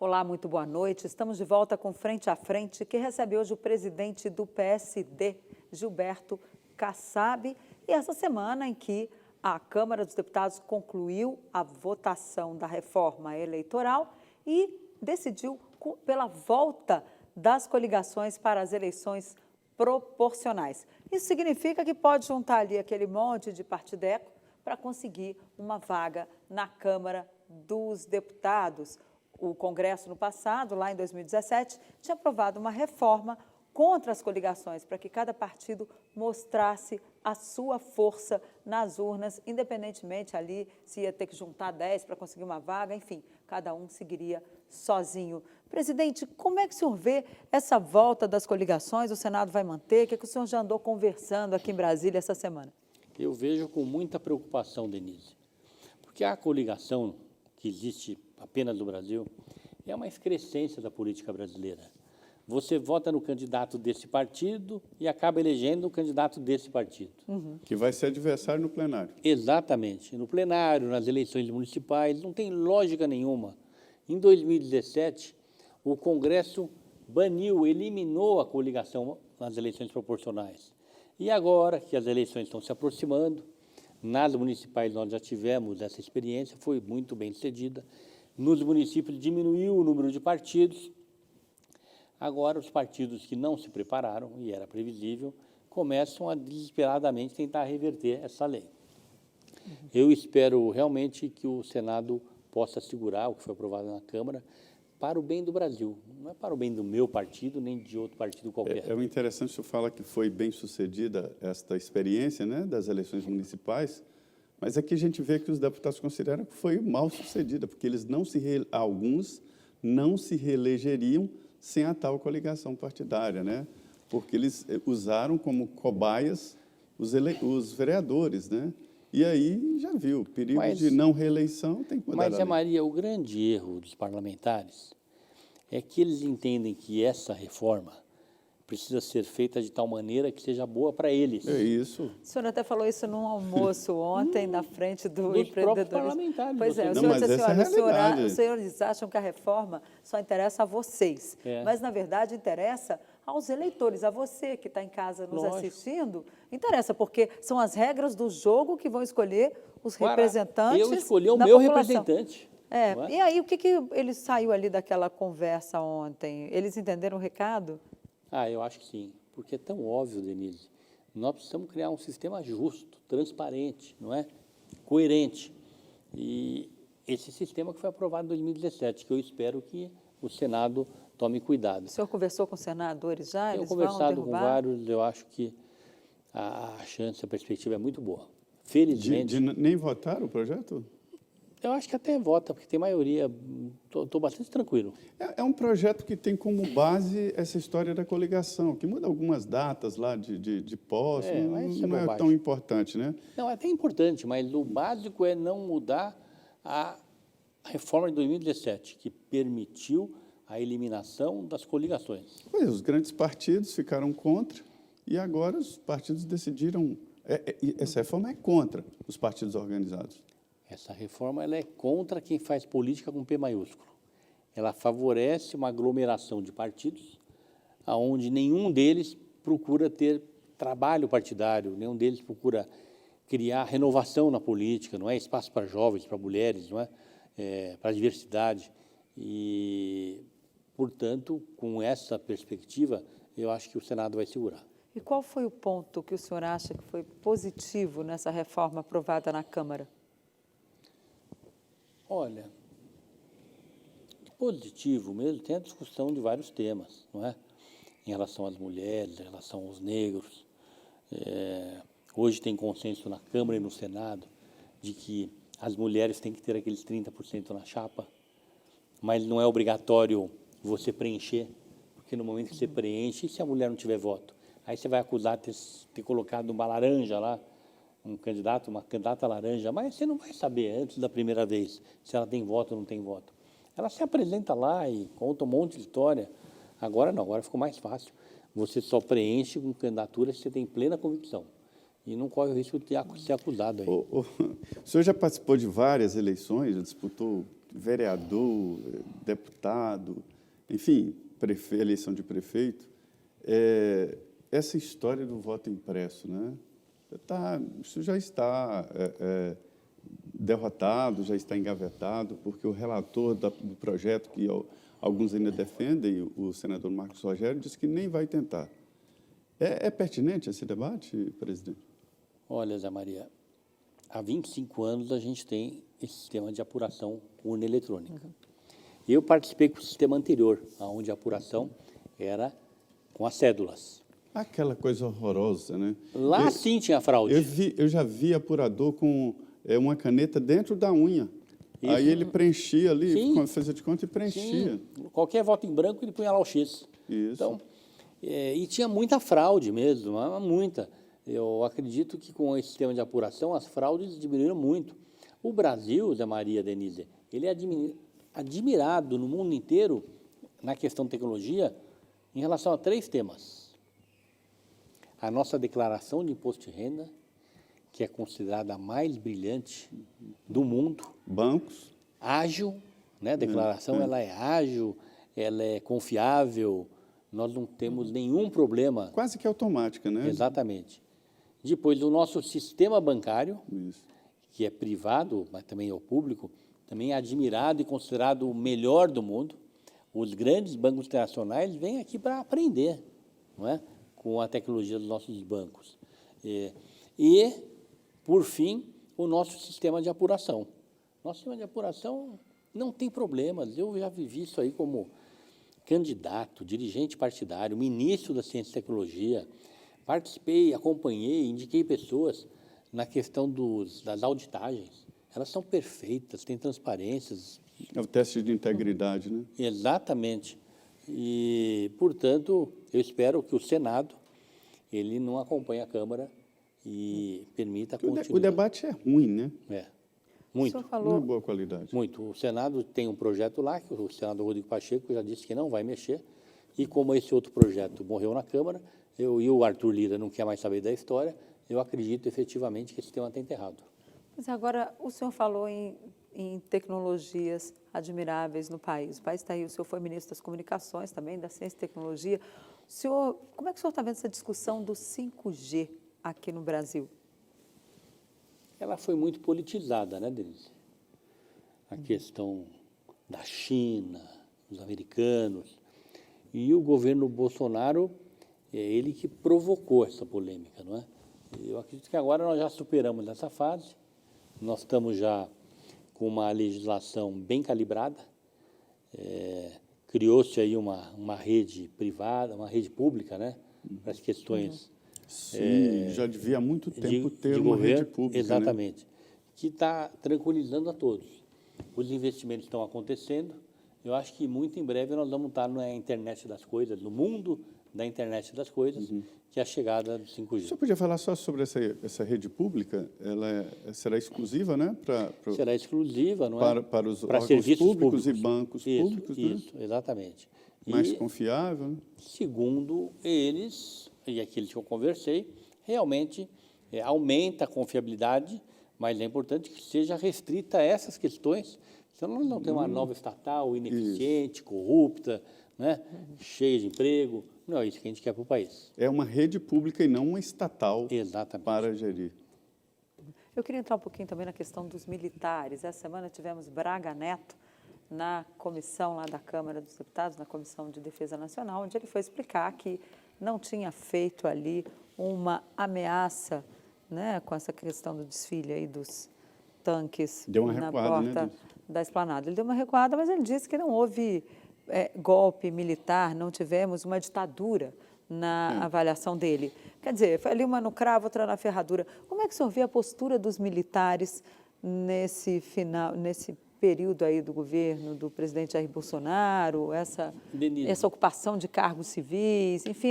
Olá, muito boa noite. Estamos de volta com Frente a Frente, que recebe hoje o presidente do PSD, Gilberto Kassab. E essa semana em que a Câmara dos Deputados concluiu a votação da reforma eleitoral e decidiu pela volta das coligações para as eleições proporcionais. Isso significa que pode juntar ali aquele monte de partideco para conseguir uma vaga na Câmara dos Deputados. O Congresso, no passado, lá em 2017, tinha aprovado uma reforma contra as coligações, para que cada partido mostrasse a sua força nas urnas, independentemente ali se ia ter que juntar 10 para conseguir uma vaga, enfim, cada um seguiria sozinho. Presidente, como é que o senhor vê essa volta das coligações? O Senado vai manter? O que o senhor já andou conversando aqui em Brasília essa semana? Eu vejo com muita preocupação, Denise, porque a coligação que existe apenas no Brasil é uma excrescência da política brasileira. Você vota no candidato desse partido e acaba elegendo o candidato desse partido. Que vai ser adversário no plenário. Exatamente. No plenário, nas eleições municipais, não tem lógica nenhuma. Em 2017, o Congresso eliminou a coligação nas eleições proporcionais. E agora que as eleições estão se aproximando, nas municipais nós já tivemos essa experiência, foi muito bem sucedida. Nos municípios diminuiu o número de partidos. Agora os partidos que não se prepararam, e era previsível, começam a desesperadamente tentar reverter essa lei. Eu espero realmente que o Senado possa segurar o que foi aprovado na Câmara para o bem do Brasil. Não é para o bem do meu partido, nem de outro partido qualquer. É interessante o senhor falar que foi bem sucedida esta experiência, né, das eleições municipais, mas aqui a gente vê que os deputados consideram que foi mal sucedida, porque eles alguns não se reelegeriam sem a tal coligação partidária, né? Porque eles usaram como cobaias os vereadores, né? E aí já viu, perigo de não reeleição tem que mudar a lei. Mas, Maria, o grande erro dos parlamentares é que eles entendem que essa reforma precisa ser feita de tal maneira que seja boa para eles. É isso. O senhor até falou isso num almoço ontem, na frente do dos próprios empreendedorismo. parlamentares. Pois é, o Não, senhor mas disse assim, essa é a olha, realidade. os senhores acham que a reforma só interessa a vocês, É. mas, na verdade, interessa aos eleitores, a você que está em casa nos Lógico. assistindo, interessa, porque são as regras do jogo que vão escolher os Agora, representantes eu escolhi o da meu população. representante. É, não é? e aí, o que ele saiu ali daquela conversa ontem? Eles entenderam o recado? Eu acho que sim, porque é tão óbvio, Denise. Nós precisamos criar um sistema justo, transparente, não é? Coerente. E esse sistema que foi aprovado em 2017, que eu espero que o Senado tome cuidado. O senhor conversou com os senadores já? Tenho Eles conversado vão com derrubar? vários, eu acho que a chance, a perspectiva é muito boa. Felizmente. Nem votaram o projeto? Eu acho que até vota, porque tem maioria. Estou bastante tranquilo. É um projeto que tem como base essa história da coligação, que muda algumas datas lá de posse, mas isso é não é bobagem. tão importante, né? Não, é até importante, mas o básico é não mudar a reforma de 2017, que permitiu a eliminação das coligações. Pois é, os grandes partidos ficaram contra e agora os partidos decidiram... essa reforma é contra os partidos organizados. Essa reforma ela é contra quem faz política com P maiúsculo. Ela favorece uma aglomeração de partidos, onde nenhum deles procura ter trabalho partidário, nenhum deles procura criar renovação na política, não é espaço para jovens, para mulheres, não é, para a diversidade. E, portanto, com essa perspectiva, eu acho que o Senado vai segurar. E qual foi o ponto que o senhor acha que foi positivo nessa reforma aprovada na Câmara? Olha, positivo mesmo, tem a discussão de vários temas, não é? Em relação às mulheres, em relação aos negros. Hoje tem consenso na Câmara e no Senado de que as mulheres têm que ter aqueles 30% na chapa, mas não é obrigatório você preencher, porque no momento que você preenche, e se a mulher não tiver voto? Aí você vai acusar de ter colocado uma laranja lá, um candidato, uma candidata laranja, mas você não vai saber antes da primeira vez se ela tem voto ou não tem voto. Ela se apresenta lá e conta um monte de história. Agora não, agora ficou mais fácil. Você só preenche com candidatura se você tem plena convicção. E não corre o risco de ser acusado aí. O senhor já participou de várias eleições, já disputou vereador, deputado, enfim, eleição de prefeito, essa história do voto impresso, né? Isso já está derrotado, já está engavetado, porque o relator do projeto, que alguns ainda defendem, o senador Marcos Rogério, disse que nem vai tentar. É pertinente esse debate, presidente? Olha, Zé Maria, há 25 anos a gente tem esse sistema de apuração com urna eletrônica. Eu participei com o sistema anterior, onde a apuração era com as cédulas. Aquela coisa horrorosa, né? Lá sim tinha fraude. Eu já vi apurador com uma caneta dentro da unha. Isso. Aí ele preenchia ali, fazia de conta e preenchia. Sim. Qualquer voto em branco, ele punha lá o X. Isso. Então, e tinha muita fraude mesmo, muita. Eu acredito que com esse sistema de apuração, as fraudes diminuíram muito. O Brasil, Zé Maria, Denise, ele é admirado no mundo inteiro, na questão de tecnologia, em relação a 3 temas. A nossa declaração de imposto de renda, que é considerada a mais brilhante do mundo. Bancos. Ágil, né? A declaração ela é ágil, ela é confiável, nós não temos nenhum problema. Quase que automática, né? Exatamente. Depois, o nosso sistema bancário, Isso. que é privado, mas também é o público, também é admirado e considerado o melhor do mundo. Os grandes bancos internacionais vêm aqui para aprender, não é? Com a tecnologia dos nossos bancos. E, por fim, o nosso sistema de apuração. Nosso sistema de apuração não tem problemas. Eu já vivi isso aí como candidato, dirigente partidário, ministro da Ciência e Tecnologia. Participei, acompanhei, indiquei pessoas na questão das auditagens. Elas são perfeitas, têm transparências. É o teste de integridade, né? Exatamente. E, portanto, eu espero que o Senado ele não acompanhe a Câmara e permita a continuidade. O debate é ruim, né? Muito. O senhor falou... Não é boa qualidade. Muito. O Senado tem um projeto lá, que o senador Rodrigo Pacheco já disse que não vai mexer, e como esse outro projeto morreu na Câmara, e o Arthur Lira não quer mais saber da história, eu acredito efetivamente que esse tema está enterrado. Mas agora, o senhor falou em tecnologias admiráveis no país. O país está aí, o senhor foi ministro das Comunicações também, da Ciência e Tecnologia. Como é que o senhor está vendo essa discussão do 5G aqui no Brasil? Ela foi muito politizada, né, Denise? A questão da China, dos americanos. E o governo Bolsonaro, é ele que provocou essa polêmica, não é? Eu acredito que agora nós já superamos essa fase. Nós estamos já com uma legislação bem calibrada. Criou-se aí uma rede privada, uma rede pública, né? Para as questões... Sim, já devia há muito tempo ter uma rede pública. Exatamente. Né? Que está tranquilizando a todos. Os investimentos estão acontecendo. Eu acho que muito em breve nós vamos estar na internet das coisas, no mundo da internet das coisas, que é a chegada do 5G. Você podia falar só sobre essa rede pública? Ela será exclusiva, né? Será exclusiva, não é? Para os para órgãos serviços públicos e bancos públicos, Isso, exatamente. Mais confiável, né? Segundo eles, e aqueles que eu conversei, realmente aumenta a confiabilidade, mas é importante que seja restrita a essas questões, senão nós não temos uma nova estatal ineficiente, corrupta, né, cheia de emprego. Não é isso que a gente quer para o país. É uma rede pública e não uma estatal. Exatamente. Para gerir. Eu queria entrar um pouquinho também na questão dos militares. Essa semana tivemos Braga Neto na comissão lá da Câmara dos Deputados, na Comissão de Defesa Nacional, onde ele foi explicar que não tinha feito ali uma ameaça, né, com essa questão do desfile aí dos tanques na porta da Esplanada. Ele deu uma recuada, mas ele disse que não houve golpe militar, não tivemos uma ditadura na avaliação dele. Quer dizer, foi ali uma no cravo, outra na ferradura. Como é que o senhor vê a postura dos militares nesse período aí do governo do presidente Jair Bolsonaro, essa ocupação de cargos civis, enfim,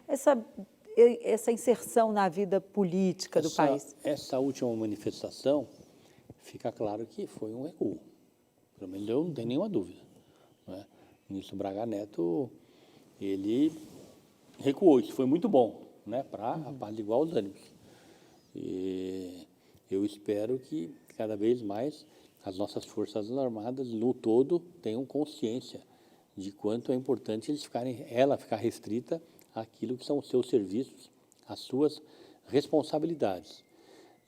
essa inserção na vida política do país? Essa última manifestação, fica claro que foi um recuo. Pelo menos eu não tenho nenhuma dúvida. Não é? O ministro Braga Neto, ele recuou. Isso foi muito bom, né, para apaziguar os ânimos. E eu espero que cada vez mais as nossas Forças Armadas, no todo, tenham consciência de quanto é importante ela ficar restrita àquilo que são os seus serviços, às suas responsabilidades.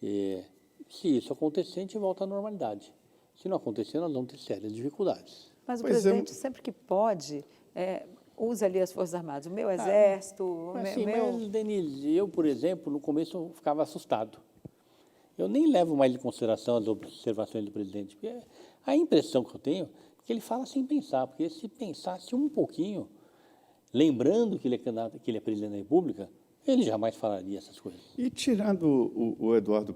Se isso acontecer, a gente volta à normalidade. Se não acontecer, nós vamos ter sérias dificuldades. Mas o Pois é. presidente, sempre que pode, usa ali as Forças Armadas, o meu exército, Mas, meu... mas, Denise, eu, por exemplo, no começo eu ficava assustado. Eu nem levo mais em consideração as observações do presidente, porque a impressão que eu tenho é que ele fala sem pensar, porque se pensasse um pouquinho, lembrando que ele é candidato, que ele é presidente da República, ele jamais falaria essas coisas. E tirando o Eduardo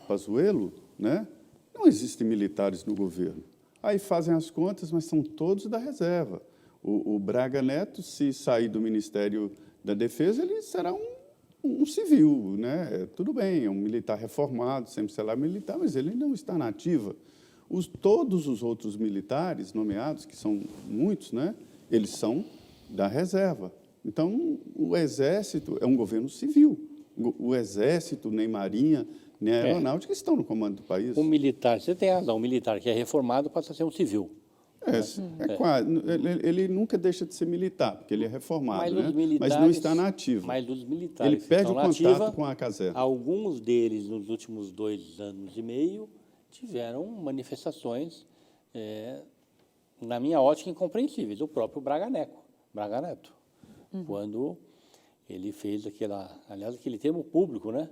Pazuello, né, não existem militares no governo. Aí fazem as contas, mas são todos da reserva. O Braga Neto, se sair do Ministério da Defesa, ele será um civil, né? Tudo bem, é um militar reformado, sempre será militar, mas ele não está na ativa. Todos os outros militares nomeados, que são muitos, né? Eles são da reserva. Então, o Exército é um governo civil. O Exército, nem Marinha, nem Aeronáutica estão no comando do país. O militar, você tem razão, o militar que é reformado passa a ser um civil. Quase. Ele nunca deixa de ser militar, porque ele é reformado, mas não está na ativa. Mas os militares Ele perde o que estão contato na ativa, com a caserna. alguns deles, nos últimos 2 anos e meio, tiveram manifestações, na minha ótica, incompreensíveis. O próprio Braga Neto, quando ele fez aquele termo público, né?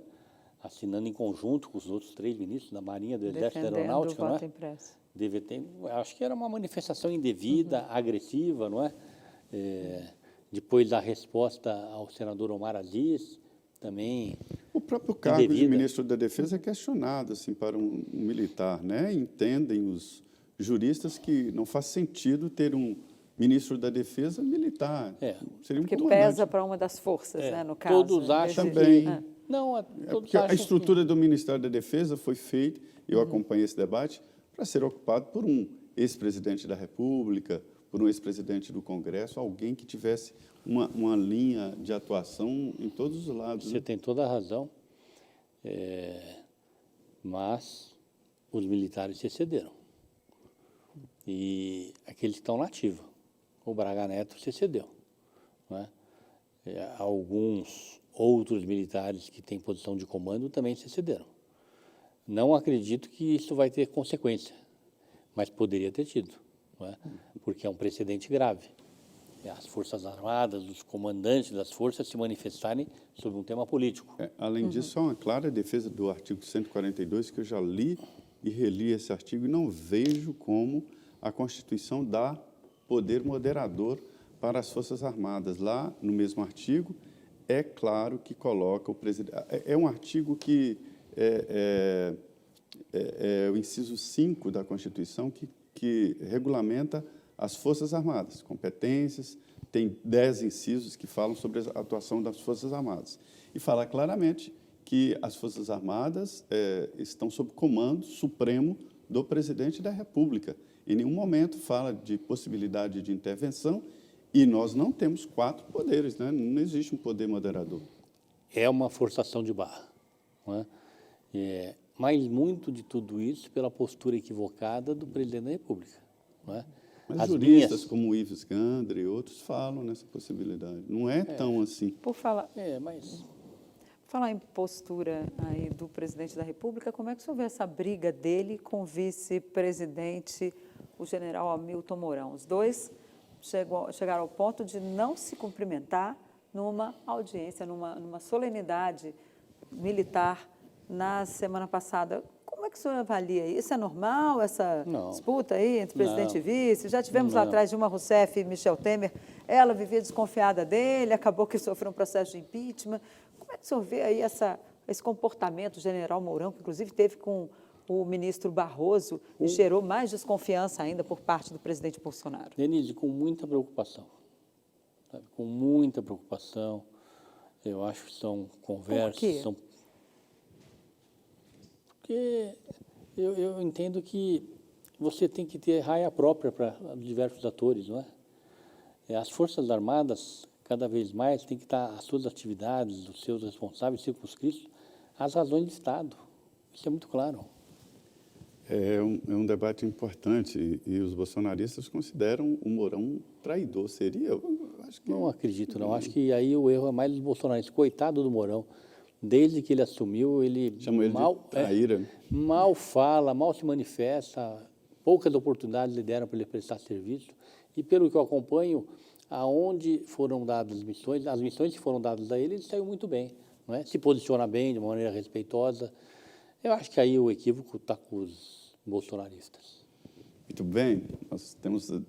Assinando em conjunto com os outros 3 ministros da Marinha, do Exército e da Aeronáutica, o não voto é? impresso. Acho que era uma manifestação indevida, agressiva, não é? Depois da resposta ao senador Omar Aziz, também O próprio cargo de indevida. ministro da Defesa é questionado assim, para um militar, né? Entendem os juristas que não faz sentido ter um ministro da Defesa militar. Seria um Porque comandante. pesa para uma das forças, né, no caso. Todos acham Também. Não, É todos porque a acham estrutura do Ministério da Defesa foi feita, eu acompanhei esse debate, para ser ocupado por um ex-presidente da República, por um ex-presidente do Congresso, alguém que tivesse uma linha de atuação em todos os lados. Você tem toda a razão, mas os militares se excederam. E aqueles que estão na ativa, o Braga Neto se excedeu. Não é? Alguns outros militares que têm posição de comando também se excederam. Não acredito que isso vai ter consequência, mas poderia ter tido, não é? Porque é um precedente grave. As Forças Armadas, os comandantes das forças se manifestarem sobre um tema político. Além disso, há uma clara defesa do artigo 142, que eu já li e reli esse artigo e não vejo como a Constituição dá poder moderador para as Forças Armadas. Lá, no mesmo artigo, é claro que coloca o presidente... É um artigo que é o inciso 5 da Constituição que regulamenta as Forças Armadas, competências, tem 10 incisos que falam sobre a atuação das Forças Armadas. E fala claramente que as Forças Armadas estão sob comando supremo do presidente da República. Em nenhum momento fala de possibilidade de intervenção e nós não temos 4 poderes, né? Não existe um poder moderador. É uma forçação de barra, não é? Mas muito de tudo isso pela postura equivocada do presidente da República, não é? Mas juristas como o Ives Gandra e outros falam nessa possibilidade. Não é tão assim. Por falar em postura aí do presidente da República, como é que o senhor vê essa briga dele com o vice-presidente, o general Hamilton Mourão? Os dois chegaram ao ponto de não se cumprimentar numa audiência, numa solenidade militar na semana passada. Como é que o senhor avalia isso? É normal, essa disputa aí entre presidente e vice? Já tivemos lá atrás Dilma Rousseff e Michel Temer. Ela vivia desconfiada dele, acabou que sofreu um processo de impeachment. Como é que o senhor vê aí esse comportamento do general Mourão, que inclusive teve com o ministro Barroso e gerou mais desconfiança ainda por parte do presidente Bolsonaro? Denise, com muita preocupação. Sabe? Com muita preocupação. Eu acho que são conversas... Por quê? Porque eu entendo que você tem que ter raia própria para diversos atores, não é? As Forças Armadas, cada vez mais, têm que estar as suas atividades, os seus responsáveis circunscritos às razões de Estado. Isso é muito claro. É um debate importante e os bolsonaristas consideram o Mourão um traidor. Seria? Eu acho que Não acredito, não. Acho que aí o erro é mais dos bolsonaristas. Coitado do Mourão. Desde que ele assumiu, ele chamam ele de traíra. mal fala, mal se manifesta, poucas oportunidades lhe deram para ele prestar serviço. E pelo que eu acompanho, aonde foram dadas as missões que foram dadas a ele saiu muito bem, não é? Se posiciona bem, de uma maneira respeitosa. Eu acho que aí o equívoco está com os bolsonaristas. Muito bem,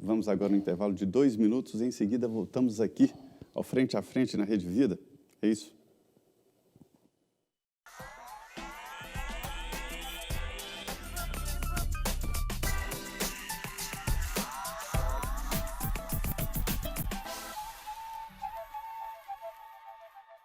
vamos agora no intervalo de 2 minutos, em seguida voltamos aqui, ao Frente a Frente, na Rede Vida. É isso?